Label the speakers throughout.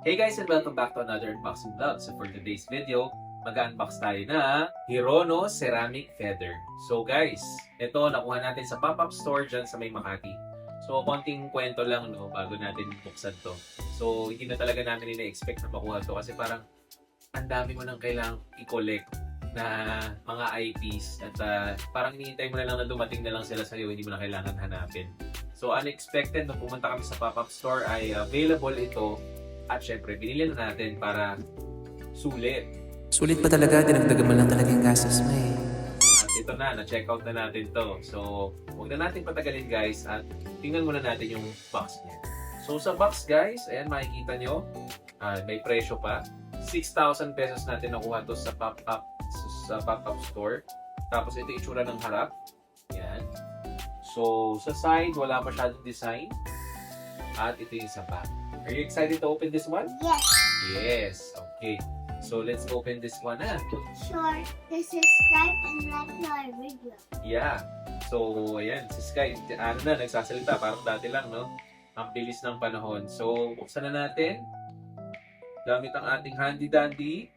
Speaker 1: Hey guys, and welcome back to another unboxing vlog. So for today's video, mag-unbox tayo na Hirono Ceramic Feather. So guys, ito nakuha natin sa pop-up store dyan sa may Makati. So konting kwento lang bago natin buksan to. So hindi na talaga namin ina-expect na makuha to kasi parang ang dami mo nang kailangang i-collect na mga IPs at parang hinihintay mo na lang na dumating na lang sila sa'yo, hindi mo na kailangan hanapin. So unexpected, nung pumunta kami sa pop-up store ay available ito. At syempre, binili na natin para sulit.
Speaker 2: Sulit pa talaga, dinagdagan mo lang talaga yung gastos mo eh.
Speaker 1: At ito na-check out na natin to. So, huwag na natin patagalin guys at tingnan muna natin yung box niya. So, sa box guys, ayan makikita nyo, may presyo pa. 6,000 pesos natin nakuha to sa pop-up store. Tapos ito itsura ng harap. Ayan. So, sa side, wala masyadong design. At ito yung sa back. Are you excited to open this one?
Speaker 3: Yes.
Speaker 1: Yes. Okay. So let's open this one na.
Speaker 3: Sure. This is subscribe and like our video.
Speaker 1: Yeah. So ayan, si Sky, nagsasalita. Parang dati lang, no? Ang bilis ng panahon. So buksan na natin. Gamit ang ating handy-dandy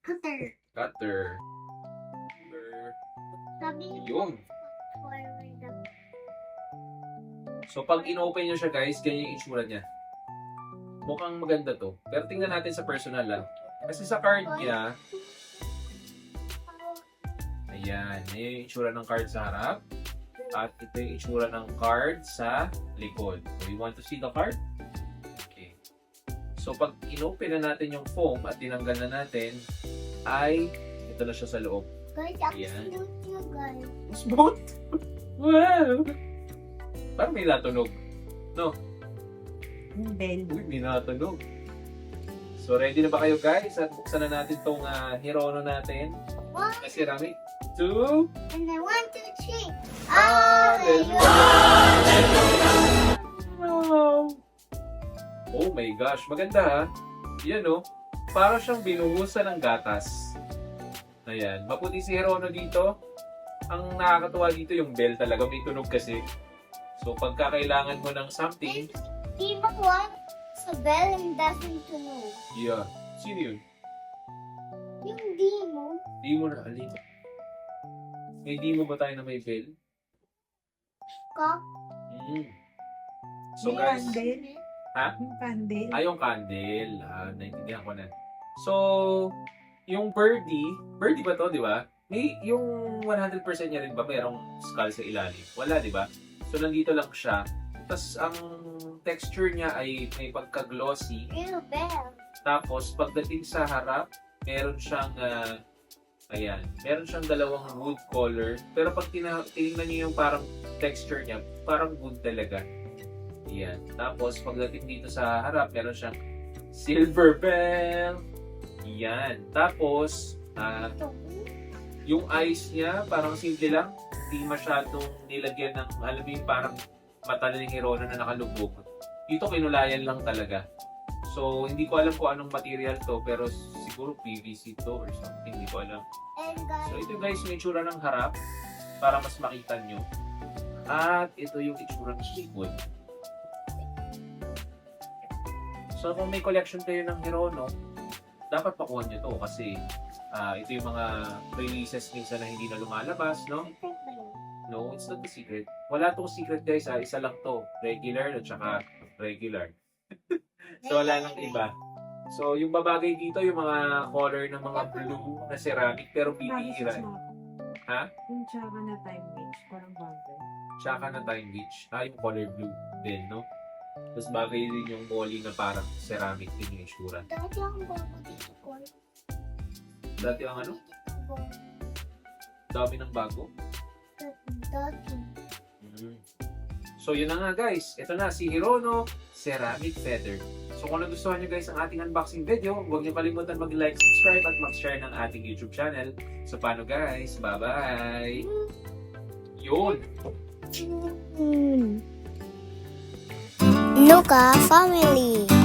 Speaker 3: Cutter.
Speaker 1: cutter.
Speaker 3: Sabi
Speaker 1: Yun.
Speaker 3: forward the
Speaker 1: So pag in-open nyo siya guys, ganyan yung itsura niya. Mukhang maganda to. Pero tingnan natin sa personal lang. Kasi sa card niya, ayan, yung itsura ng card sa harap. At ito yung itsura ng card sa likod. So, you want to see the card? Okay. So, pag in-open na natin yung foam at tinanggal na natin, ay ito na siya sa loob.
Speaker 3: Guys,
Speaker 1: Ayan.
Speaker 3: absolute you guys.
Speaker 1: Smooth! Wow! Parang may natunog. No?
Speaker 3: Bell.
Speaker 1: Uy, may natunog. So, ready na ba kayo guys? At buksan na natin tong Hirono natin.
Speaker 3: One,
Speaker 1: Na ceramic. 2,
Speaker 3: and then 1, 2, 3.
Speaker 1: Wow! Oh my gosh, maganda ha. Yan para siyang binuhusan ng gatas. Ayan, maputi si Hirono dito. Ang nakakatuwa dito yung bell talaga, may tunog kasi. So pagka kailangan mo ng something,
Speaker 3: Di ba one sa bell and doesn't know?
Speaker 1: yeah. Sino yun?
Speaker 3: Yung demo.
Speaker 1: Di mo na alin. May di mo ba tayo na may bell?
Speaker 3: Cock.
Speaker 1: So guys, ha?
Speaker 3: Yung
Speaker 4: Candle.
Speaker 1: Yung candle. Naintindihan ko na. So, yung birdie ba to, di ba? May, yung 100% niya rin ba mayroong skull sa ilalim? Wala, di ba? So, nandito lang siya. Tapos, ang texture niya ay may pagka-glossy.
Speaker 3: Real bell.
Speaker 1: Tapos, pagdating sa harap, meron siyang, meron siyang dalawang wood color. Pero pag tinignan niyo yung parang texture niya, parang wood talaga. Yan. Tapos, pagdating dito sa harap, meron siyang silver bell. Yan. Tapos, yung eyes niya, parang simple lang. Hindi masyadong nilagyan ng, alam mo yung parang mata ni Hirono na nakalubog. Dito kinulayan lang talaga. So, hindi ko alam kung anong material to, pero siguro PVC to or something. Hindi ko alam.
Speaker 3: And guys,
Speaker 1: So, ito guys, yung itsura ng harap para mas makita nyo. At ito yung itsura ng likod. So, kung may collection kayo ng Hirono, dapat pakuha nyo to kasi ito yung mga releases minsan na hindi na lumalabas, no?
Speaker 3: secret ba yun?
Speaker 1: No, it's not a secret. Wala tong secret guys, isa lang to. Regular at saka regular. So, wala nang iba. So, yung babagay dito, yung mga color ng mga blue na ceramic, pero bibihira. Ha?
Speaker 4: Yung tsaka na time range, parang bagay.
Speaker 1: Tsaka na time beach. Yung color blue din, no? Tapos bagay din yung molly na parang ceramic din yung itsura.
Speaker 3: Dati ang bobo dito ko.
Speaker 1: Dati ang dami ng bago.
Speaker 3: Dati.
Speaker 1: So yun na nga guys, ito na si Hirono Ceramic Feather. So kung nagustuhan nyo guys ang ating unboxing video, huwag nyo kalimutan mag-like, subscribe at mag-share ng ating YouTube channel. So paano guys? Bye-bye! Yun!
Speaker 3: Luca Family.